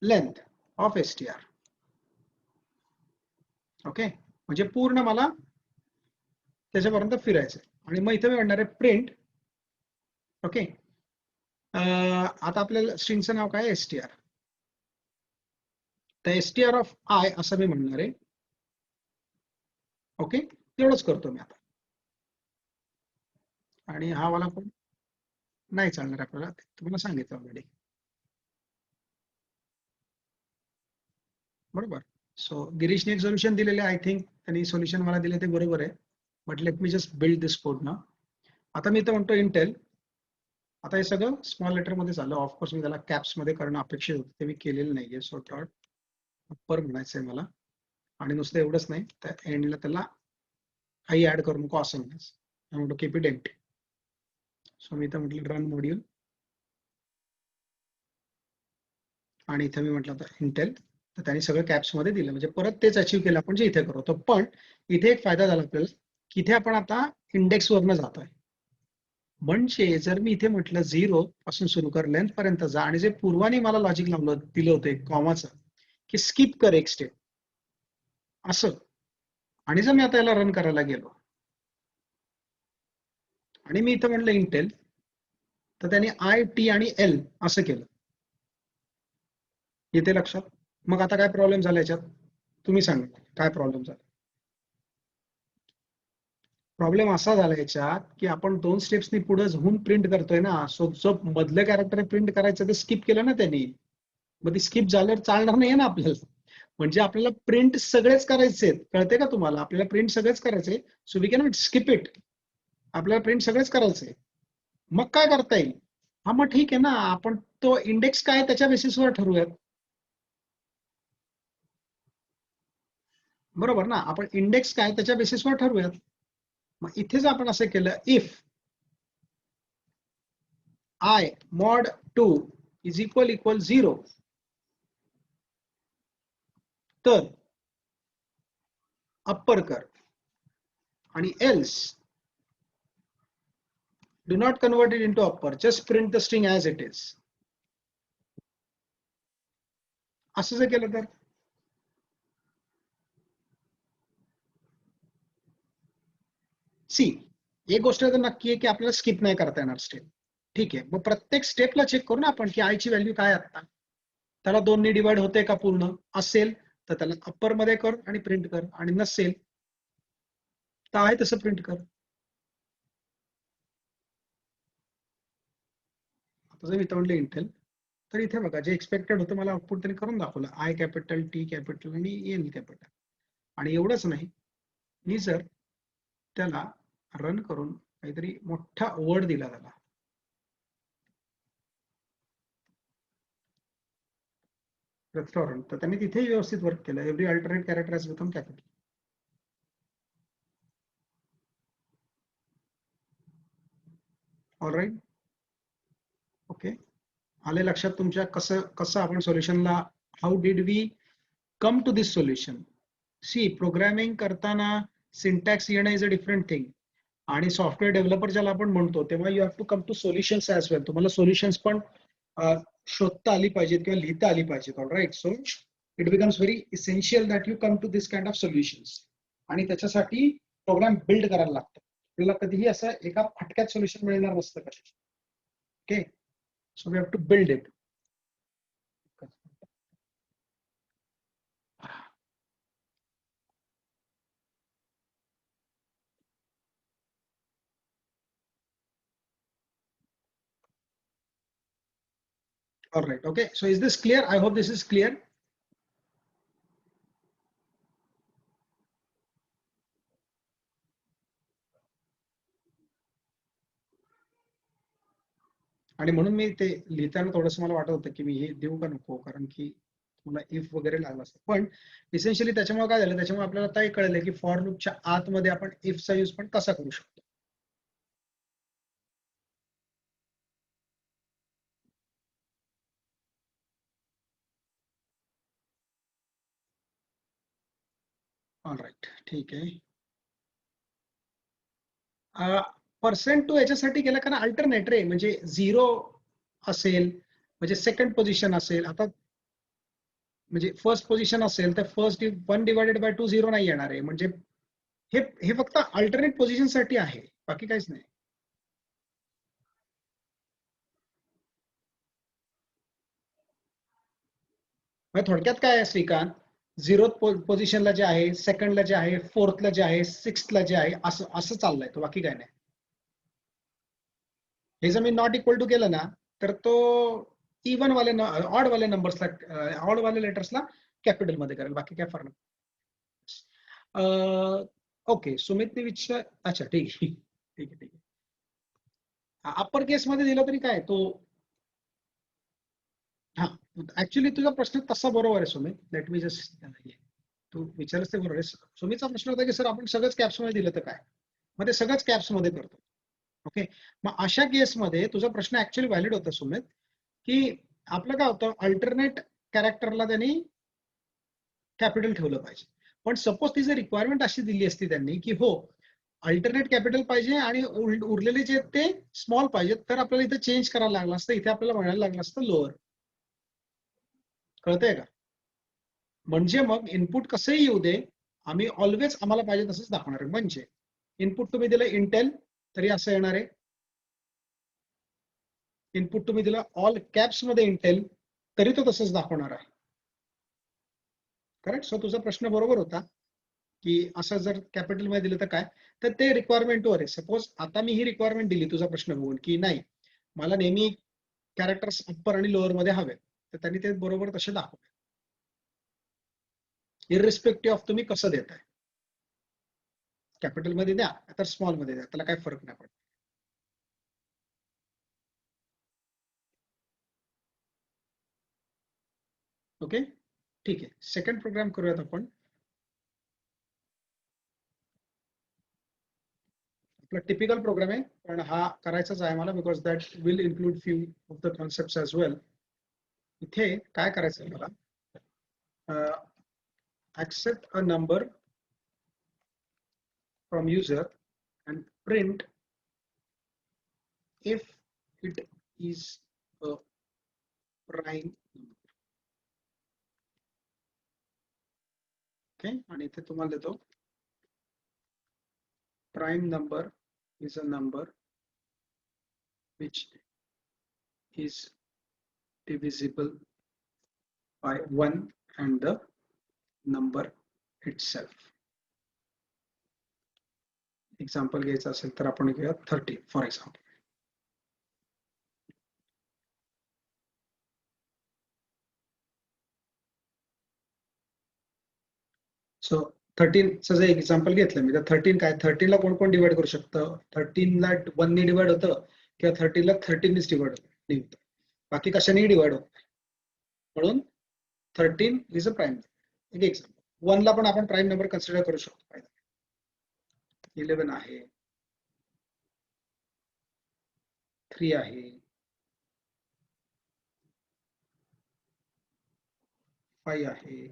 [SPEAKER 1] length of STR. Okay, म्हणजे पूर्ण मला त्याच्यापर्यंत फिरायचं. आणि मग इथे मी म्हणणार आहे प्रिंट. ओके, आता आपल्याला स्ट्रिंगचं नाव काय, एसटीआर. तर एसटीआर ऑफ आय असं मी म्हणणार आहे. ओके, तेवढंच करतो मी आता. आणि हा वाला पण नाही चालणार आपल्याला, तुम्हाला सांगितलं ऑलरेडी, बरोबर. सो गिरीशने एक सोल्युशन दिलेले, आय थिंक त्यांनी सोल्युशन मला दिले ते बरोबर आहे. But let me just build this code ना. आता मी इथं म्हणतो इंटेल. आता हे सगळं स्मॉल लेटर मध्ये झालं. ऑफकोर्स मी त्याला कॅप्स मध्ये करणं अपेक्षित होतं, ते मी केलेलं नाहीये. सो डॉट अप्पर म्हणायचंय मला. आणि नुसतं एवढंच नाही, त्या एंडला त्याला काही ऍड करू नको असं म्हणायचं. म्हणतो कीप इट एम्प्टी. सो मी इथं म्हटलं रन मॉड्यूल, आणि इथे मी म्हटलं आता इंटेल, तर त्यांनी सगळं कॅप्स मध्ये दिलं. म्हणजे परत तेच अचीव्ह केलं आपण जे इथे करतो. पण इथे एक फायदा झाला आपल्याला की इथे आपण आता इंडेक्स वरनं जातोय. म्हणजे जर मी इथे म्हटलं 0 पासून सुरू कर, लेंथ पर्यंत जा, आणि जे पूर्वाने मला लॉजिक लावलं दिलं होतं कॉमाचं की स्किप कर एक स्टेप असं, आणि जर मी आता याला रन करायला गेलो आणि मी इथं म्हटलं इंटेल, तर त्यांनी आय टी आणि एल असं केलं. येते लक्षात? मग आता काय प्रॉब्लेम झाला याच्यात, तुम्ही सांगा काय प्रॉब्लेम झाला. प्रॉब्लेम असा झाला याच्यात की आपण 2 स्टेप्सनी पुढे जाऊन प्रिंट करतोय ना, सो जो मधलं कॅरेक्टर प्रिंट करायचं ते स्किप केलं ना त्यांनी. मग ती स्किप झाल्यावर चालणार नाही ना आपल्याला. म्हणजे आपल्याला प्रिंट सगळेच करायचे, कळते का तुम्हाला? आपल्याला प्रिंट सगळेच करायचे. So we cannot skip it. आपल्याला प्रिंट सगळेच करायचे. मग काय करता येईल? हा मग ठीक आहे ना, आपण तो इंडेक्स काय त्याच्या बेसिसवर ठरवूयात, बरोबर ना? आपण इंडेक्स काय त्याच्या बेसिसवर ठरवूयात. मग इथे जर आपण असं केलं, if I mod 2 is equal 0, तर अप्पर कर, आणि else do not convert it into upper, just print the string as it is. असं जर केलं तर सी, एक गोष्ट तर नक्की आहे की आपल्याला स्किप नाही करता येणार स्टेप. ठीक आहे, मग प्रत्येक स्टेपला चेक करू ना आपण की आय ची व्हॅल्यू काय आता, त्याला 2 ने डिवाइड होते का पूर्ण, असेल तर त्याला अप्पर मध्ये कर आणि प्रिंट कर, आणि नसेल तर आहे तसं प्रिंट कर. आता जर इथं म्हटलं इंटेल, तर इथे बघा जे एक्सपेक्टेड होतं मला आउटपुट त्यांनी करून दाखवलं, आय कॅपिटल, टी कॅपिटल आणि एल कॅपिटल. आणि एवढंच नाही, मी जर त्याला रन करून काहीतरी मोठा वर्ड दिला त्याला, रेस्टॉरंट, तर त्यांनी तिथेही व्यवस्थित वर्क केलं. Every alternate character has become capital. All right, okay. आले लक्षात तुमच्या कसं कसं आपण सोल्युशनला, how did we come to this solution. See, programming करताना सिंटॅक्स येणं इज अ डिफरंट थिंग, आणि सॉफ्टवेअर डेव्हलपर ज्याला आपण म्हणतो तेव्हा you have to come to solutions as well. तुम्हाला सोल्युशन्स पण शोधता आली पाहिजेत किंवा लिहिता आली पाहिजेत. All right, so it becomes very essential that you come to this kind of solutions. आणि त्याच्यासाठी प्रोग्राम बिल्ड करायला लागतं. आपल्याला कधीही असं एका फटक्यात सोल्युशन मिळणार नसतं कधी. Okay, so we have to build it. All right, okay, so is this clear? I hope this is clear. आणि म्हणून मी ते लिहिताना थोडंसं मला वाटत होतं की मी हे देऊ का नको, कारण की मला इफ वगैरे लागला असतं. पण इसेन्शियली त्याच्यामुळे काय झालं, त्याच्यामुळे आपल्याला आता हे कळलं की फॉर लूपच्या आतमध्ये आपण इफचा यूज पण कसा करू शकतो. ऑल राईट, ठीक आहे. पर्सेंट टू याच्यासाठी गेला कारण अल्टरनेट रे, म्हणजे 0 असेल म्हणजे सेकंड पोझिशन असेल. आता म्हणजे फर्स्ट पोझिशन असेल तर फर्स्ट 1/2 0 नाही येणार आहे. म्हणजे हे हे फक्त अल्टरनेट पोझिशन साठी आहे, बाकी काहीच नाही. थोडक्यात काय आहे श्रीकांत, 0th पोझिशनला जे आहे, सेकंडला जे आहे, फोर्थला जे आहे, सिक्स्थला जे आहे, असं असं चाललंय तो, बाकी काय नाही. हे जर मी नॉट इक्वल टू केलं ना, तर तो इव्हन वाले ऑड वाले नंबर्सला, ऑड वाले लेटर्सला कॅपिटल मध्ये करेल, बाकी काय फरक नाही. ओके, सुमितने विचार, अच्छा ठीक आहे ठीक आहे ठीक आहे. अप्पर केस मध्ये दिलं तरी काय तो, हा ऍक्च्युली तुझा प्रश्न तसा बरोबर आहे सुमित. लेट मी जस्ट, तू विचारच ते बरोबर आहे. सुमितचा प्रश्न होता की सर आपण सगळंच कॅप्स मध्ये दिलं तर काय, मग ते सगळंच कॅप्स मध्ये करतो. ओके, मग अशा केसमध्ये तुझा प्रश्न ऍक्च्युअली व्हॅलिड होता सुमित, की आपलं काय होतं, अल्टरनेट कॅरेक्टरला त्यांनी कॅपिटल ठेवलं पाहिजे. पण सपोज तिची रिक्वायरमेंट अशी दिली असती त्यांनी की हो अल्टरनेट कॅपिटल पाहिजे आणि उरलेले जे ते स्मॉल पाहिजेत, तर आपल्याला इथे चेंज करायला लागलं असतं, इथे आपल्याला म्हणायला लागलं असतं लोअर. कळतंय का? म्हणजे मग इनपुट कसंही येऊ दे, आम्ही ऑलवेज आम्हाला पाहिजे तसंच दाखवणार आहे. म्हणजे इनपुट तुम्ही दिलं इंटेल तरी असं येणार आहे, इनपुट तुम्ही दिलं ऑल कॅप्स मध्ये इंटेल तरी तो तसंच दाखवणार आहे. करेक्ट. सो तुझा प्रश्न बरोबर होता की असं जर कॅपिटल मध्ये दिलं तर काय, तर ते रिक्वायरमेंटवर आहे. सपोज आता मी ही रिक्वायरमेंट दिली तुझा प्रश्न बघून की नाही मला नेहमी कॅरेक्टर्स अप्पर आणि लोअर मध्ये हवे, तर त्यांनी ते बरोबर तसे दाखवले, इरिस्पेक्टिव्ह ऑफ तुम्ही कसं देताय. कॅपिटल मध्ये द्या तर स्मॉल मध्ये द्या, त्याला काय फरक नाही पडत. ओके, ठीक आहे. सेकंड प्रोग्राम करूयात आपण. आपला टिपिकल प्रोग्राम आहे, पण हा करायचाच आहे मला, because that will include few of the concept as well. इथे काय करायचं आहे मला, accept a number from user and print if it is a prime number. Okay, आणि इथे तुम्हाला देतो prime number is a number which is divisible by 1 and the number itself. Example घ्यायचं असेल तर आपण घेऊया 13 फॉर एक्झाम्पल. सो 13 चं जर एक्झाम्पल घेतलं मी तर 13 काय 13 ला कोण कोण डिवाइड करू शकतं? 13 ला 1 ने डिवाइड होतं किंवा 13 ला 13 नेच डिवाइड होतं, बाकी कशाने डिवाइड होत नाही. म्हणून 13 इज अ प्राईम. एक एक्झाम्पल 1 ला पण आपण प्राईम नंबर कन्सिडर करू शकतो. 11 आहे, 3 आहे, 5 आहे,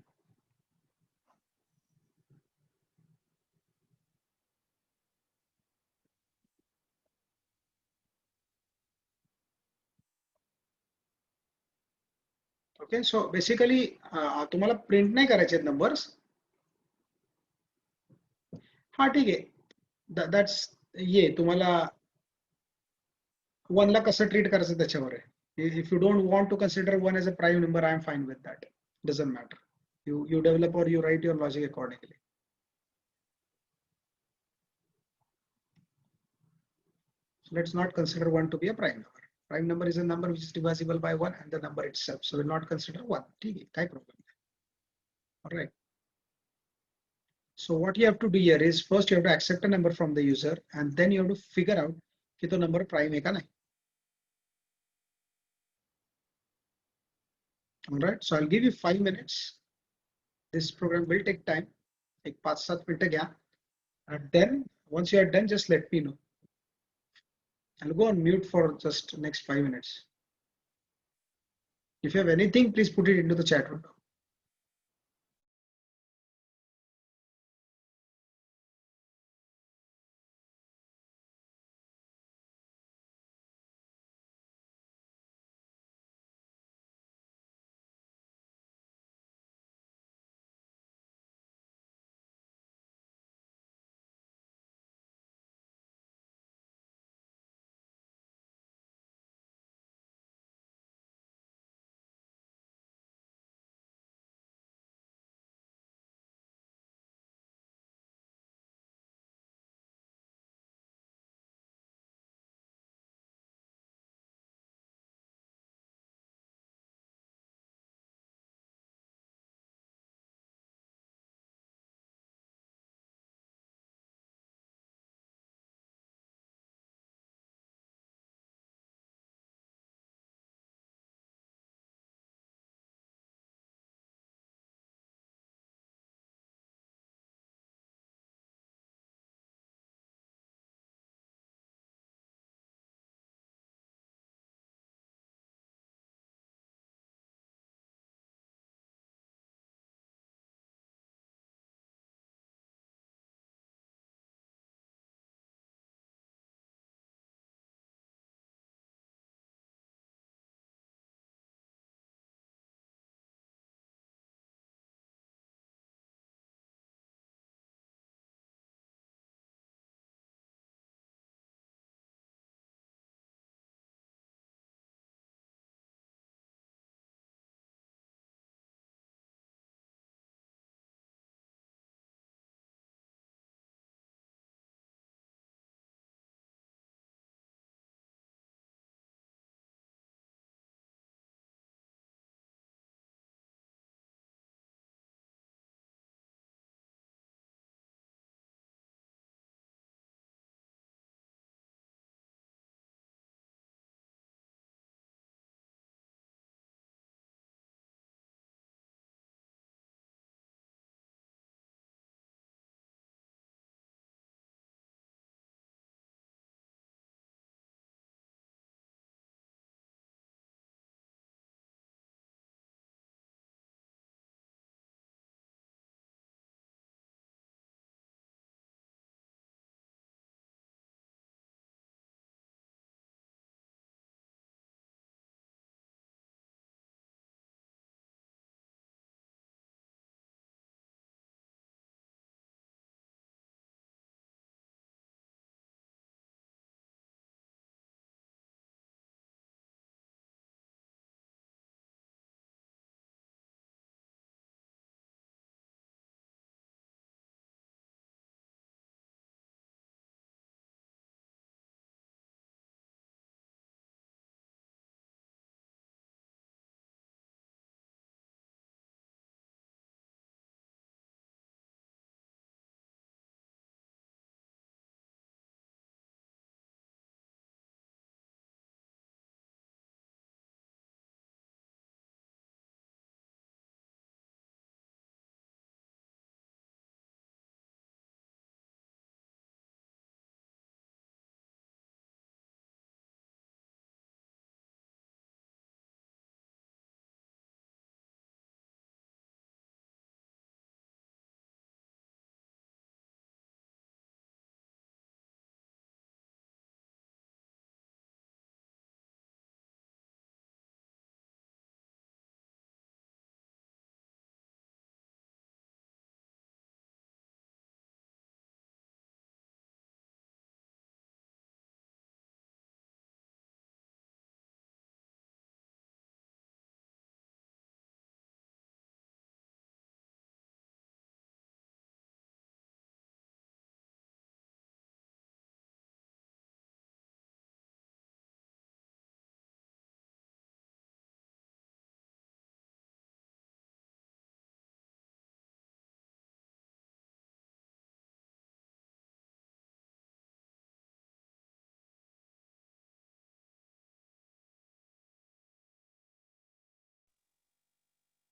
[SPEAKER 1] ओके. सो बेसिकली तुम्हाला प्रिंट नाही करायचे नंबर्स. हा ठीक आहे, दॅट्स ये तुम्हाला 1 ला कसं ट्रीट करायचं त्याच्यावर आहे. If you don't want to consider 1 as a prime number, I am fine with that. Doesn't matter. You develop or you write your logic accordingly. So let's not consider 1 to be a prime number. Prime number is a number which is divisible by 1 and the number itself. So we'll not consider 1. Okay, no problem. All right. So what you have to do here is first you have to accept a number from the user and then you have to figure out कि तो number prime है क्या नहीं. All right. So I'll give you 5 minutes. This program will take time. एक 5-7 minute Gaya. And then once you are done, just let me know. I'll go on mute for just next 5 minutes. If you have anything, please put it into the chat room.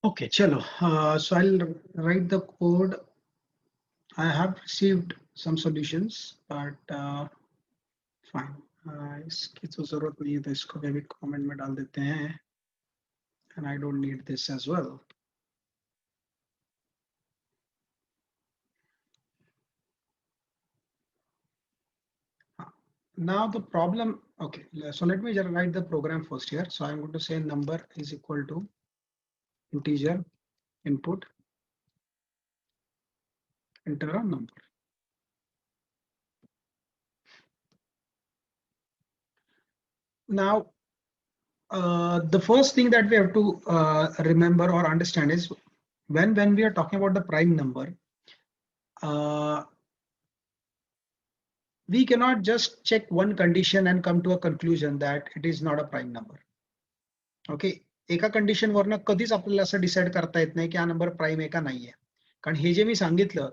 [SPEAKER 1] Okay, chalo. So I'll write the code. I have received some solutions, but fine. इसकी तो जरूरत नहीं है, तो इसको भी comment में डाल देते हैं. And I don't need this as well. Now the problem, okay, so let me just write the program first here. So I'm going to say number is equal to integer input, enter a number. Now, the first thing that we have to remember or understand is when we are talking about the prime number, we cannot just check one condition and come to a conclusion that it is not a prime number. Okay, एका condition वरनं कधीच आपल्याला असं decide करता येत नाही की हा नंबर प्राइम आहे का नाहीये. कारण हे जे मी सांगितलं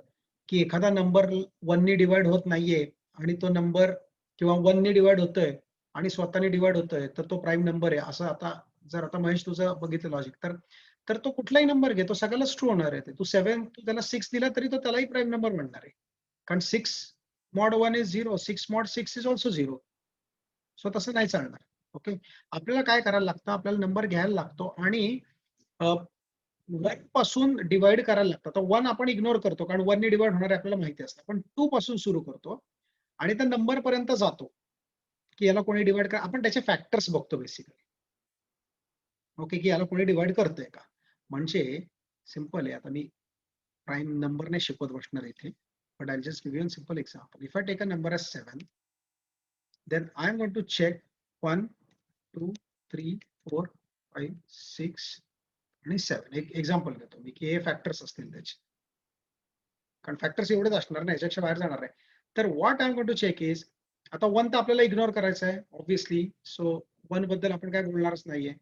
[SPEAKER 1] की एखादा नंबर 1 ने डिवाइड होत नाहीये आणि तो नंबर किंवा 1 ने डिवाइड होतोय आणि स्वतःने डिवाइड होतोय तर तो प्राइम नंबर आहे असं. आता जर आता महेश तुझं बघितलं लॉजिक तर तो कुठलाही नंबर घे, तो सगळ्यालाच ट्रू होणार आहे. तू 7 तू त्याला 6 दिला तरी तो त्यालाही प्राइम नंबर म्हणणार आहे. कारण 6 mod 1 is 0, 6 mod 6 is also 0. So तसं नाही चालणार. ओके, आपल्याला काय करायला लागतं, आपल्याला नंबर घ्यायला लागतो आणि 1 पासून डिवाइड करायला लागतं. तर 1 आपण इग्नोर करतो कारण 1 ने डिवाइड होणार आपल्याला माहिती असतं. पण 2 पासून सुरू करतो आणि त्या नंबर पर्यंत जातो की याला कोणी डिवाइड कर. आपण त्याचे फॅक्टर्स बघतो बेसिकली. ओके, की याला कोणी डिवाइड करतोय का. म्हणजे सिंपल आहे. आता मी प्राइम नंबर नाही शिकवत बसणार इथे, but I'll just give you a simple example. If I take a number as 7, then I'm going to check 1, 2, 3, 4, 5, 6 आणि 7. एक एक्झाम्पल घेतो मी की हे फॅक्टर्स असतील त्याचे, कारण फॅक्टर्स एवढेच असणार नाही, याच्यापेक्षा बाहेर जाणार आहे. तर what I am going to check is, आता 1 तर आपल्याला इग्नोर करायचं आहे ऑब्व्हियसली. सो 1 बद्दल आपण काय बोलणारच नाहीये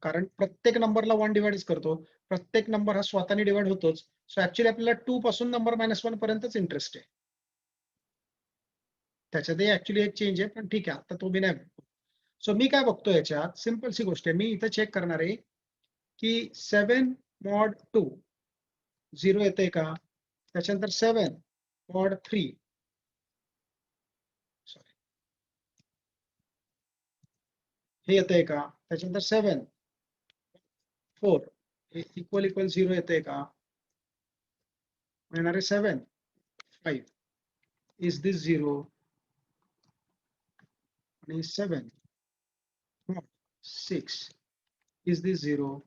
[SPEAKER 1] कारण प्रत्येक नंबरला 1 डिवाइड करतो. प्रत्येक नंबर हा स्वतःने डिवाइड होतोच. सो ऍक्च्युअली आपल्याला 2 पासून नंबर -1 पर्यंतच इंटरेस्ट आहे. त्याच्यातही ऍक्च्युअली एक चेंज आहे, पण ठीक आहे, आता तो मी नाही बघतो. सो मी काय बघतो याच्यात, सिंपलची गोष्ट आहे. मी इथं चेक करणार आहे की 7 mod 2 0 येते का. त्याच्यानंतर 7 mod 3 सॉरी हे येते का. त्याच्यानंतर 7 4 हे इक्वल 0 येते का. येणारे 7 5 इज दिस 0 आणि 7 mod 6 इज दिस 0.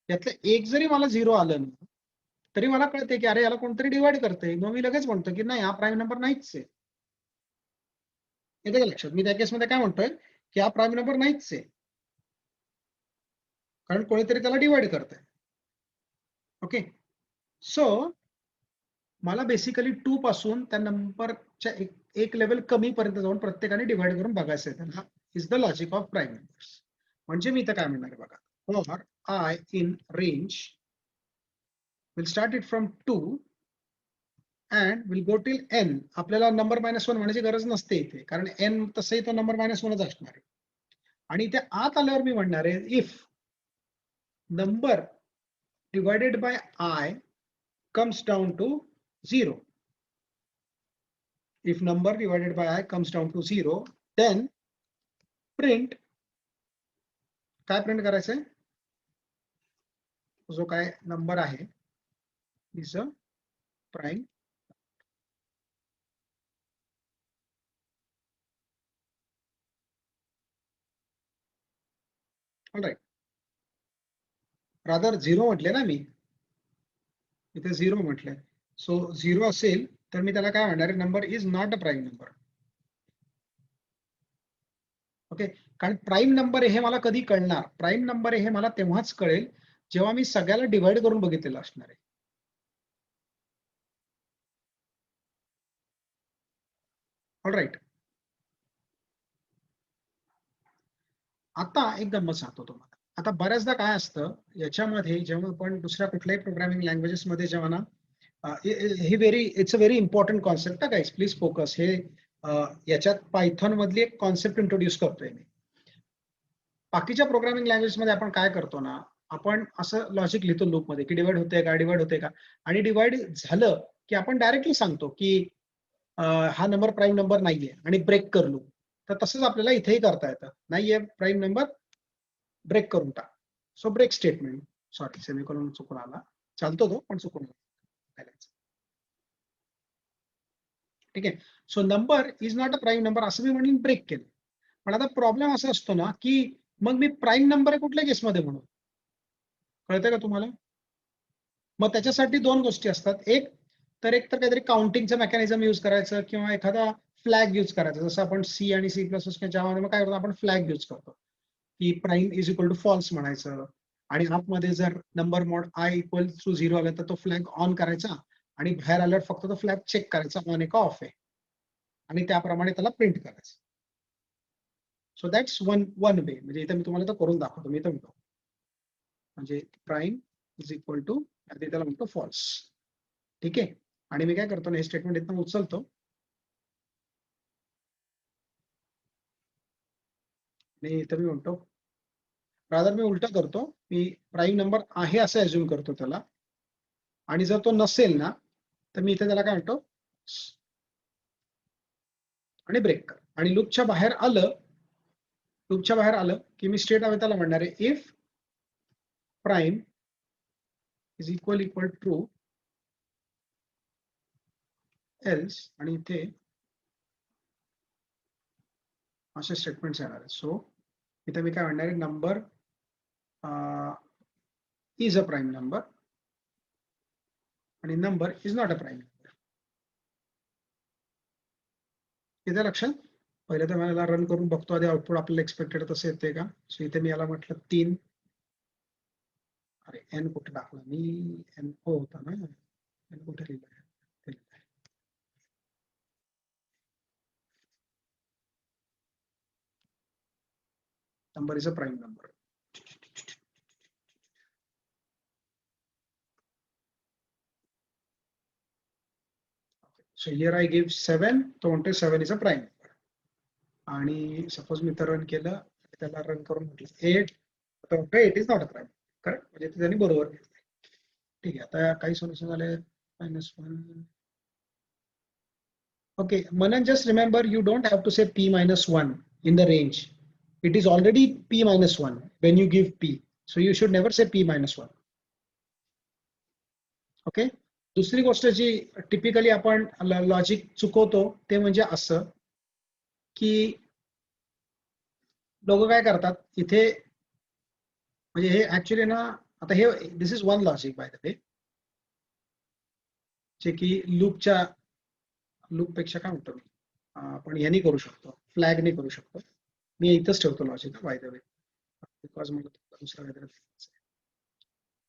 [SPEAKER 1] यातलं एक जरी मला 0 आलं ना तरी मला कळते की अरे याला कोणतरी डिवाइड करते. मग मी लगेच म्हणतो की नाही, हा प्राइम नंबर नाहीच आहे. येते का लक्षात. मी त्या केसमध्ये काय म्हणतोय की हा प्राइम नंबर नाहीच आहे कारण कोणीतरी त्याला डिवाइड करतंय. ओके, सो मला बेसिकली 2 पासून त्या नंबरच्या एक लेवल कमी पर्यंत जाऊन प्रत्येकाने डिवाइड करून बघायचं आहे. हा is the logic of prime numbers. म्हणजे मी इथं काय म्हणणार आहे बघा, for i in range will start it from 2 and will go till n. आपल्याला नंबर -1 म्हणायची गरज नसते इथे कारण n तसंही तो नंबर -1च असणार आहे. आणि इथे आत आल्यावर मी म्हणणार आहे if number divided by I comes down to 0. If number divided by I comes down to 0, then print काय प्रिंट करायचंय, जो काय नंबर आहे is a prime. All right, rather 0 म्हटले ना मी इथे, 0 म्हटलंय. सो 0 असेल तर मी त्याला काय म्हणणार, number is not a prime number. Okay, कारण प्राइम नंबर हे मला कधी कळणार, प्राइम नंबर हे मला तेव्हाच कळेल जेव्हा मी सगळ्याला डिवाइड करून बघितलेलं असणार आहे. ऑल राईट, आता एक गंमत सांगतो तुम्हाला. आता बऱ्याचदा काय असतं याच्यामध्ये, जेव्हा आपण दुसऱ्या कुठल्याही प्रोग्रामिंग लँग्वेजेस मध्ये जेव्हा ना, it's a very important concept guys, please focus. हे याच्यात पायथॉन मधली एक कॉन्सेप्ट इंट्रोड्यूस करतोय मी. बाकीच्या प्रोग्रामिंग लँग्वेज मध्ये आपण काय करतो ना, आपण असं लॉजिक लिहितो लूपमध्ये की डिवाइड होते का, डिवाइड होते का, आणि डिवाइड झालं की आपण डायरेक्टली सांगतो की हा नंबर प्राईम नंबर नाहीये आणि ब्रेक कर लूप. तर तसंच आपल्याला इथेही करता येतं. नाहीये प्राईम नंबर, ब्रेक करून टाक. So break statement, sorry semicolon चुकून आला, चालतो तो पण चुकून आला. ठीक आहे. So number is not a prime number असं मी म्हणून ब्रेक केलं. पण आता प्रॉब्लेम असा असतो ना की मग मी प्राईम नंबर आहे कुठल्या केसमध्ये म्हणू, कळतंय का तुम्हाला? मग त्याच्यासाठी दोन गोष्टी असतात. एक तर काहीतरी काउंटिंगचं मेकॅनिझम यूज करायचं किंवा एखादा फ्लॅग यूज करायचा, जसं आपण सी आणि सी प्लस जावामध्ये मग काय करतो आपण फ्लॅग यूज करतो की prime is equal to false म्हणायचं, आणि आतमध्ये जर number mod i equal to 0 आलं तर तो फ्लॅग ऑन करायचा, आणि बाहेर आल्यावर फक्त तो फ्लॅग चेक करायचा ऑन आहे का ऑफ आहे, आणि त्याप्रमाणे त्याला प्रिंट करायचं. So that's one way. म्हणजे इथे मी तुम्हाला तो करून दाखवतो. मी इथं म्हणतो म्हणजे प्राईम इज इक्वल टू, त्याला म्हणतो फॉल्स. ठीक आहे. आणि मी काय करतो ना, हे स्टेटमेंट इथं उचलतो आणि इथं मी म्हणतो रादर मी उलटा करतो, मी प्राईम नंबर आहे असं अज्युम करतो त्याला, आणि जर तो नसेल ना तर मी इथे त्याला काय म्हणतो आणि ब्रेक कर. आणि लूपच्या बाहेर आलं की मी स्टेट हवे त्याला म्हणणार आहे if prime is equal true else, आणि इथे असे स्टेटमेंट्स येणार आहेत. सो इथे मी काय म्हणणार आहे, number is a prime number आणि number is not a prime number. इथे लक्षात, पहिले तर मला रन करून बघतो आधी आउटपुट आपल्याला एक्सपेक्टेड तसं येते का. सो इथे मी याला म्हटलं 3, अरे एन कुठे टाकला मी, एन ओ होता ना, एन कुठे लिहिलं, number is a prime number. So here I give 7, तो म्हणते 7 is a prime number. आणि सपोज मी तर रन केलं, त्याला रन करून म्हटलं 8, तर म्हणतो 8 is not a prime. Correct, म्हणजे त्यांनी बरोबर घेतलं. ठीक आहे. आता काही सोल्युशन झाले, -1. Okay, Manan, just remember you don't have to say p minus 1 in the range. It is already p minus 1 when you give p. So you should never say p minus 1. Okay. दुसरी गोष्ट जी typically आपण logic चुकवतो ते म्हणजे असं की लोक काय करतात इथे, म्हणजे हे ऍक्च्युली ना, आता हे this is one logic by the way, जे की लूप पेक्षा काय म्हणतो मी, आपण ह्यानी करू शकतो, फ्लॅगने करू शकतो. मी इथंच ठेवतो logic by the way, because मला दुसरा काहीतरी.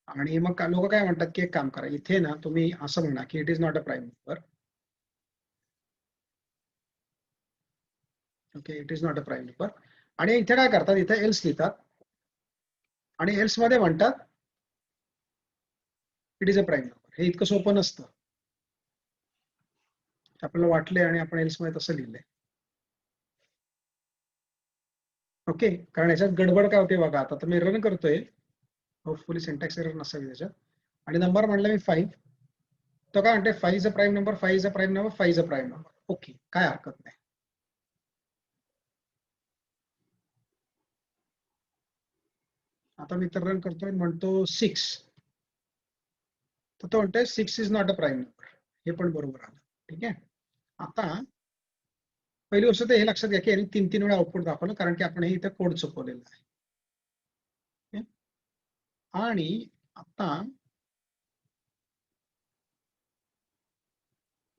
[SPEAKER 1] आणि मग लोक काय म्हणतात की एक काम करा, इथे ना तुम्ही असं म्हणा की it is not a prime number. Okay, it is not a prime number. आणि इथे काय करतात, इथे एल्स लिहितात आणि एल्स मध्ये म्हणतात it is a prime number. हे इतकं सोपं नसतं, आपल्याला वाटलंय आणि आपण एल्स मध्ये तसं लिहिलंय. ओके, कारण याच्यात गडबड काय होते बघा. आता मी रन करतोय, होपफुली सिंटॅक्स एरर नसावी त्याच्यात, आणि नंबर म्हणला मी 5, तो काय म्हणते 5 is a prime number, 5 is a prime number, 5 is a prime number. Okay, काय हरकत नाही. आता मी तर रन करतोय, म्हणतो 6, तर तो म्हणतोय 6 is not a prime number. हे पण बरोबर आलं. ठीक आहे. आता पहिली गोष्ट तर हे लक्षात घ्या की यांनी 3 वेळा आउटपुट दाखवलं, कारण की आपण हे इथे कोड चुकवलेला आहे. आणि आता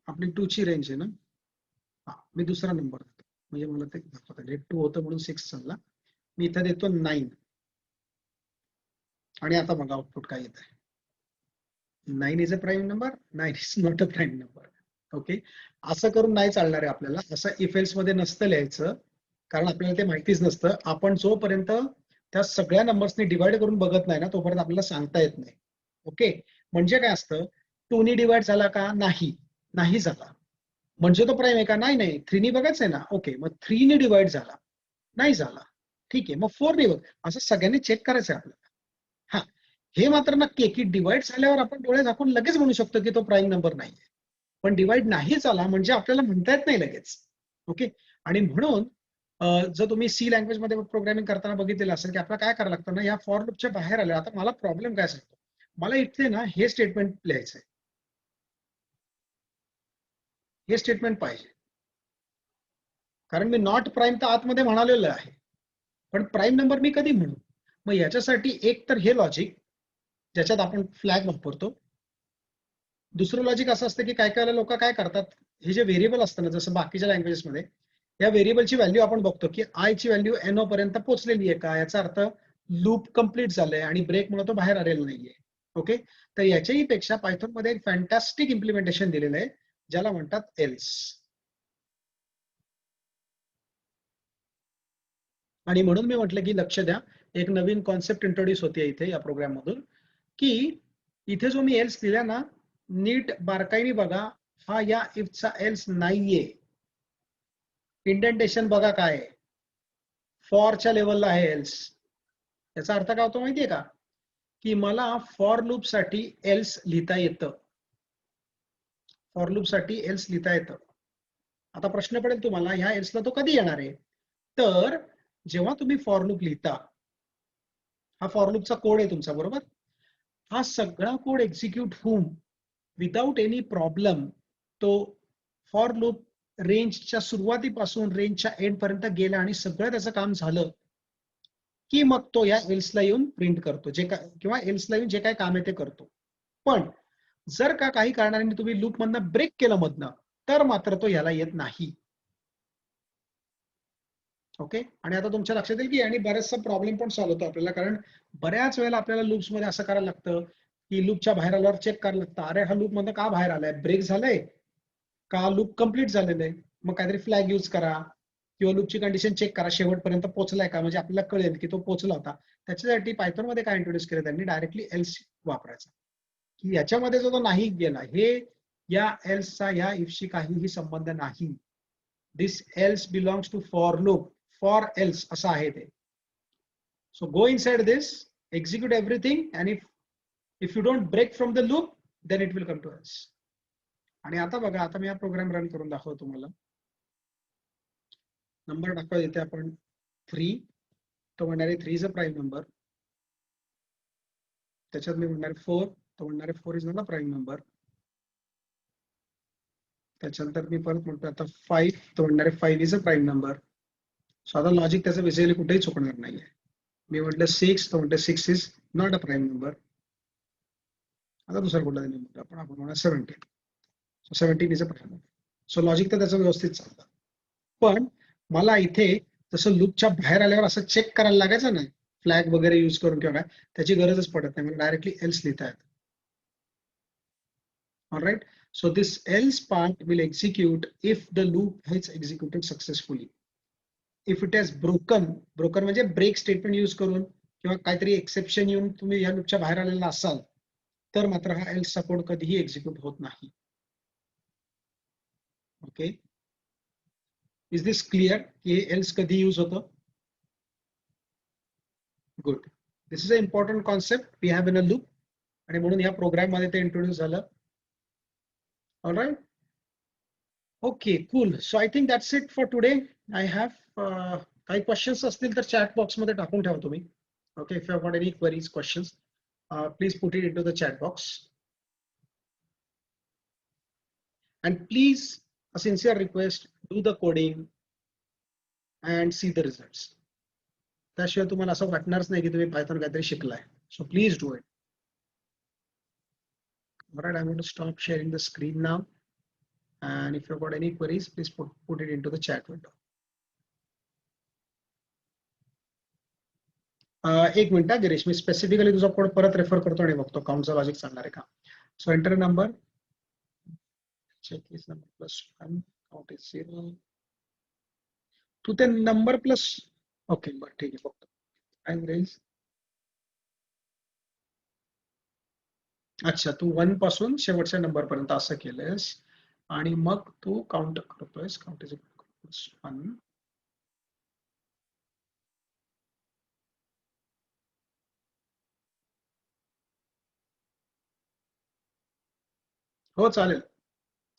[SPEAKER 1] आपली 2 ची रेंज आहे ना, मी दुसरा नंबर देतो म्हणजे मला ते दाखवता येईल. 2 होतं म्हणून 6 चालला, मी इथे देतो 9, आणि आता बघा आउटपुट काय येत आहे. 9 is a prime number, 9 is not a prime number. Okay, असं करून नाही चालणार आहे आपल्याला. असं इफ एल्स मध्ये नसतं लिहायचं, कारण आपल्याला ते माहितीच नसतं. आपण जोपर्यंत त्या सगळ्या नंबर्सनी डिवाइड करून बघत नाही ना, तोपर्यंत आपल्याला सांगता येत नाही. ओके, म्हणजे काय असतं, 2 नी डिवाइड झाला का, नाही झाला, म्हणजे तो प्राईम आहे का, नाही 3 नी बघायचंय ना. ओके, मग 3 नी डिवाइड झाला, नाही झाला, ठीक आहे, मग 4 नी बघ, असं सगळ्यांनी चेक करायचंय आपल्याला. हा, हे मात्र नक्की की डिवाइड झाल्यावर आपण डोळे झाकून लगेच म्हणू शकतो की तो प्राईम नंबर नाही. पण डिवाइड नाही झाला म्हणजे आपल्याला म्हणता येत नाही लगेच. ओके. आणि म्हणून जर तुम्ही सी लँग्वेज मध्ये प्रोग्रामिंग करताना बघितलेलं असेल की आपल्याला काय करायला लागतं ना, या फॉर लूपच्या बाहेर आलं. आता मला प्रॉब्लेम काय सांगतो, मला इथे ना हे स्टेटमेंट लिहायचंय, हे स्टेटमेंट पाहिजे, कारण मी नॉट प्राईम तर आतमध्ये म्हणालेलं आहे, पण प्राईम नंबर मी कधी म्हणू. मग याच्यासाठी एक तर हे लॉजिक ज्याच्यात आपण फ्लॅग वापरतो. दुसरं लॉजिक असं असतं की काय काय लोक काय करतात, हे जे व्हेरिएबल असतं ना, जसं बाकीच्या लँग्वेजेसमध्ये या व्हेरिएबलची व्हॅल्यू आपण बघतो की आय ची व्हॅल्यू एनओ पर्यंत पोहोचलेली आहे का, याचा अर्थ लूप कंप्लीट झालंय आणि ब्रेक मुळे तो बाहेर आलेला नाहीये. ओके. तर याच्याही पेक्षा पायथॉन मध्ये एक फॅन्टॅस्टिक इम्प्लिमेंटेशन दिलेलं आहे ज्याला म्हणतात एल्स. आणि म्हणून मी म्हटलं की लक्ष द्या, एक नवीन कॉन्सेप्ट इंट्रोड्यूस होते इथे या प्रोग्राम मधून, की इथे जो मी एल्स दिला ना, नीट बारकाईने बघा, हा या इफचा एल्स नाहीये. इंडेंटेशन बघा काय, फॉरच्या लेवलला आहे एल्स. याचा अर्थ काय होतो माहितीये का, की मला फॉर लूप साठी एल्स लिहिता येतं, फॉर लूप साठी एल्स लिहिता येतं. आता प्रश्न पडेल तुम्हाला, ह्या एल्सला तो कधी येणार आहे. तर जेव्हा तुम्ही फॉर लूप लिहिता, हा फॉर लूपचा कोड आहे तुमचा, बरोबर. हा सगळा कोड एक्झिक्यूट होऊन विदाउट एनी प्रॉब्लेम तो फॉर लूप रेंजच्या सुरुवातीपासून रेंजच्या एंड पर्यंत गेला आणि सगळं त्याचं काम झालं की मग तो या एल्सला येऊन प्रिंट करतो, जे काय किंवा एल्सला येऊन जे काय काम आहे ते करतो. पण जर का काही कारणाने तुम्ही लूप मधनं ब्रेक केलं मधनं, तर मात्र तो याला येत नाही. ओके. आणि आता तुमच्या लक्षात येईल की आणि बरेचसा प्रॉब्लेम पण सॉल्व्ह होतो आपल्याला, कारण बऱ्याच वेळेला आपल्याला लूप्स मध्ये असं करायला लागतं की लूपच्या बाहेर आल्यावर चेक करायला लागतं, अरे हा लूप मधनं का बाहेर आलाय, ब्रेक झालंय का, लूप कंप्लीट झालेलं आहे. मग काहीतरी फ्लॅग यूज करा किंवा लूपची कंडिशन चेक करा, शेवटपर्यंत पोहोचलाय का, म्हणजे आपल्याला कळेल की तो पोहोचला होता. त्याच्यासाठी पायथॉन मध्ये काय इंट्रोड्यूस केलं त्यांनी, डायरेक्टली एल्स वापरायचा, की याच्यामध्ये जो तो नाही गेला, हे या एल्सचा या इफशी काहीही संबंध नाही. This else belongs to for loop, for else असं आहे ते. So go inside this, execute everything, and if you don't break from the loop, then it will come to else. आणि आता बघा, आता मी हा प्रोग्राम रन करून दाखवतो तुम्हाला. नंबर टाकतो इथे आपण 3, तो म्हणणार आहे 3 इज अ प्राईम नंबर. त्याच्यात मी म्हणणार 4, तो म्हणणार आहे 4 is not a prime number. त्याच्यानंतर मी परत म्हणतो आता 5, तो म्हणणार आहे 5 is a prime number. So आता लॉजिक त्याचं बेसिकली कुठेही चुकणार नाहीये. मी म्हटलं 6, तो म्हणतो 6 is not a prime number. आता दुसरा कुठला नंबर आपण म्हणणार 17. So 17 is a prime number. So logic तर त्याचं व्यवस्थित चालतं. पण मला इथे जसं लूपच्या बाहेर आल्यावर असं चेक करायला लागायचं ना, फ्लॅग वगैरे यूज करून किंवा काय, त्याची गरजच पडत नाही. मला डायरेक्टली एल्स लिहिता येतं. Alright. So this else part will execute if the loop has executed successfully. If it has broken म्हणजे ब्रेक स्टेटमेंट यूज करून किंवा काहीतरी एक्सेप्शन येऊन तुम्ही या लूपच्या बाहेर आलेला असाल, तर मात्र हा एल्स चा कोड कधीही एक्झिक्यूट होत नाही. ओके. इज दिस क्लिअर की एल्स कधी यूज होतं? Good. This is a important concept we have in a loop, आणि म्हणून या प्रोग्राम मध्ये ते इंट्रोड्यूस झालं. All right. Okay, cool. So I think that's it for today. I have काही क्वेश्चन्स असतील तर चॅट बॉक्स मध्ये टाकून ठेवा तुम्ही. Okay, if you have got any queries, questions, please put it into the chat box. And please, a sincere request, do the coding and see the results. त्याशिवाय तुम्हाला असं वाटणारच नाही की तुम्ही पायथॉन काहीतरी शिकलाय. So please do it. All right, I'm going to stop sharing the screen now. And if you've got any queries, please put it into the chat window. एक minute Girish, मी specifically तुझा कोड परत refer करतो आणि बघतो काउंटचा logic चालणार आहे का. So enter number, check is number +1, count is 0. तू ते नंबर प्लस, ओके बरं ठीक आहे, बघतो. Time range. अच्छा, तू 1 पासून शेवटच्या नंबर पर्यंत असं केलंयस आणि मग तू काउंट करतोयस, काउंट इज +1. हो चालेल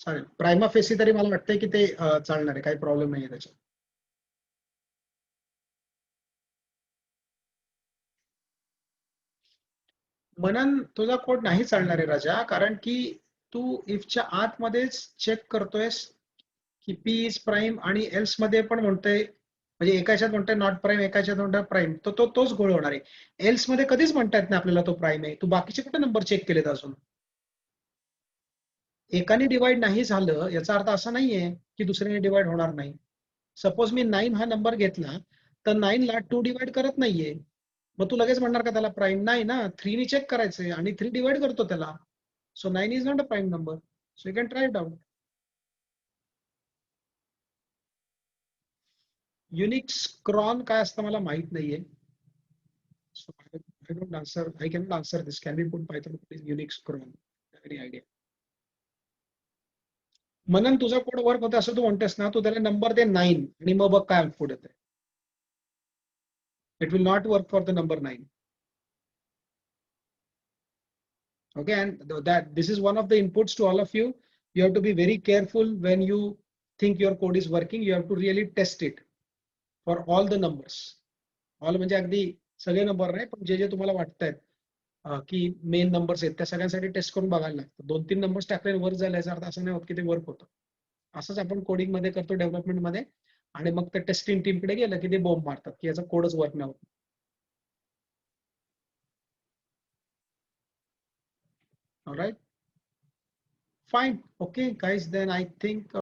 [SPEAKER 1] चालेल. प्रायमा फेसी तरी मला वाटतंय की ते चालणार आहे, काही प्रॉब्लेम नाहीये त्याच्यात. मनन तुझा कोड नाही चालणार आहे राजा, कारण की तू इफच्या आतमध्येच चेक करतोयस की पी इज प्राईम आणि एल्स मध्ये पण म्हणतोय, म्हणजे एकाच्यात म्हणतोय नॉट प्राईम, एकाच्यात म्हणतोय प्राईम, तो तोच गोळ होणार आहे. एल्स मध्ये कधीच म्हणता येत नाही आपल्याला तो प्राईम आहे. तू बाकीचे कुठे नंबर चेक केलेत अजून? एकाने डिवाइड नाही झालं याचा अर्थ असा नाहीये की दुसऱ्याने डिवाइड होणार नाही. सपोज मी 9 हा नंबर घेतला, तर 9 ला 2 डिवाइड करत नाहीये. मग तू लगेच म्हणणार का त्याला प्राईम? नाही ना, 3 ने चेक करायचंय आणि 3 डिवाइड करतो त्याला. So 9 is not a prime number. So you can try it out. Unique स्क्रॉन काय असतं मला माहित नाहीये. So I don't answer. I cannot answer this. Can we put Python please Unix cron? Any idea? मनन तुझा कोड वर्क होता असं तू म्हणतेस ना, तू त्याला नंबर दे 9 आणि मग बघ काय आउटपुट येते. It will not work for the number 9. Okay, and that this is one of the inputs to all of you. You have to be very careful when you think your code is working. You have to really test it for all the numbers. All म्हणजे अगदी सगळे number नाही, पण जे जे तुम्हाला वाटतायत की main numbers आहेत त्या सगळ्यांसाठी टेस्ट करून बघायला लागतं. 2-3 नंबर्स टाकले वर झाले याचा अर्थ असं नाही होत की ते वर्क होतं. असंच आपण कोडिंग मध्ये करतो डेव्हलपमेंट मध्ये, आणि मग त्या टेस्टिंग टीमकडे गेलं की ते बॉम्ब मारतात की याचा कोडच वर्क नाही होत. All right, fine. Okay, guys, then I think